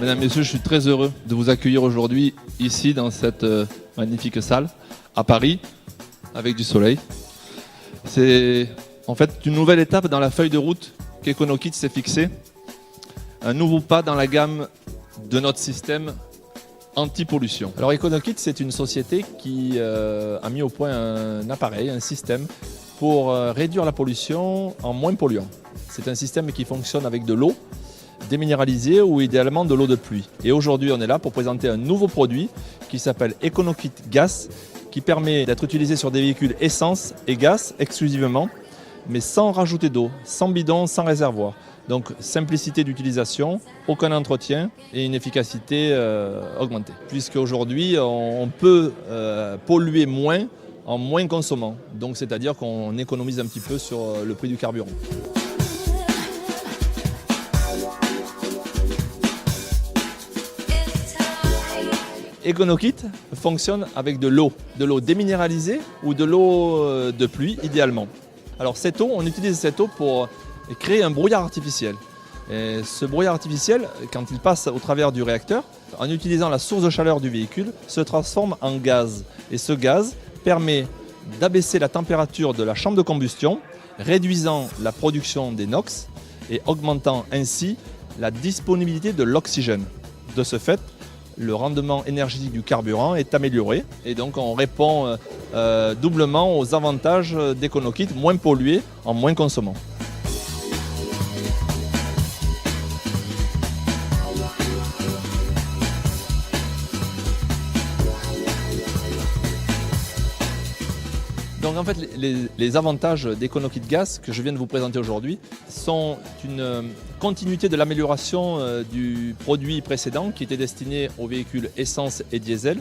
Mesdames, Messieurs, je suis très heureux de vous accueillir aujourd'hui ici dans cette magnifique salle à Paris avec du soleil. C'est en fait une nouvelle étape dans la feuille de route qu'Econokit s'est fixée. Un nouveau pas dans la gamme de notre système anti-pollution. Alors Econokit, c'est une société qui a mis au point un appareil, un système pour réduire la pollution en moins polluant. C'est un système qui fonctionne avec de l'eau déminéralisée ou idéalement de l'eau de pluie. Et aujourd'hui, on est là pour présenter un nouveau produit qui s'appelle Econokit Gas, qui permet d'être utilisé sur des véhicules essence et gaz exclusivement, mais sans rajouter d'eau, sans bidon, sans réservoir. Donc simplicité d'utilisation, aucun entretien et une efficacité augmentée. Puisque aujourd'hui, on peut polluer moins en moins consommant. Donc c'est-à-dire qu'on économise un petit peu sur le prix du carburant. Econokit fonctionne avec de l'eau déminéralisée ou de l'eau de pluie idéalement. Alors cette eau, on utilise cette eau pour créer un brouillard artificiel. Et ce brouillard artificiel, quand il passe au travers du réacteur, en utilisant la source de chaleur du véhicule, se transforme en gaz. Et ce gaz permet d'abaisser la température de la chambre de combustion, réduisant la production des NOx et augmentant ainsi la disponibilité de l'oxygène. De ce fait, le rendement énergétique du carburant est amélioré et donc on répond doublement aux avantages d'Econokit, moins pollué en moins consommant. Donc en fait, les avantages d'Econokit Gas que je viens de vous présenter aujourd'hui sont une continuité de l'amélioration du produit précédent qui était destiné aux véhicules essence et diesel.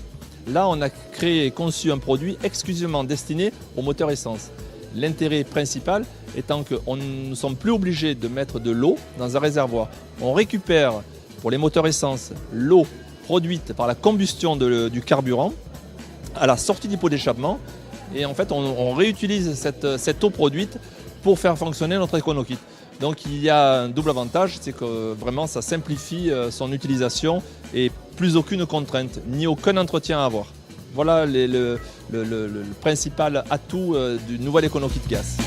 Là, on a créé et conçu un produit exclusivement destiné aux moteurs essence. L'intérêt principal étant qu'on ne sommes plus obligés de mettre de l'eau dans un réservoir. On récupère pour les moteurs essence l'eau produite par la combustion du carburant à la sortie du pot d'échappement. Et en fait, on réutilise cette eau produite pour faire fonctionner notre Econokit. Donc il y a un double avantage, c'est que vraiment ça simplifie son utilisation et plus aucune contrainte, ni aucun entretien à avoir. Voilà le principal atout du nouvel Econokit Gas.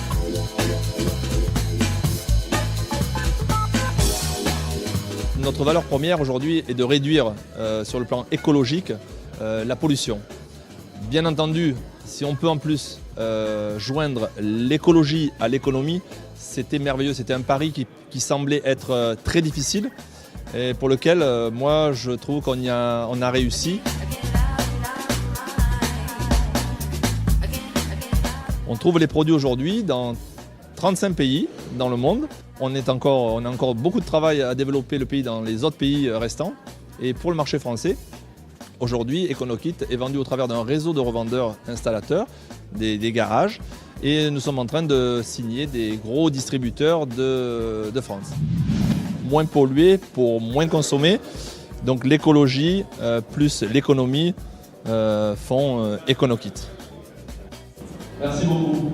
Notre valeur première aujourd'hui est de réduire sur le plan écologique la pollution. Bien entendu, si on peut en plus joindre l'écologie à l'économie, c'était merveilleux. C'était un pari qui semblait être très difficile et pour lequel moi je trouve qu'on a réussi. On trouve les produits aujourd'hui dans 35 pays dans le monde. On a encore beaucoup de travail à développer le pays dans les autres pays restants. Et pour le marché français, aujourd'hui, Econokit est vendu au travers d'un réseau de revendeurs installateurs, des garages, et nous sommes en train de signer des gros distributeurs de France. Moins pollué pour moins consommer, donc l'écologie plus l'économie font Econokit. Merci beaucoup.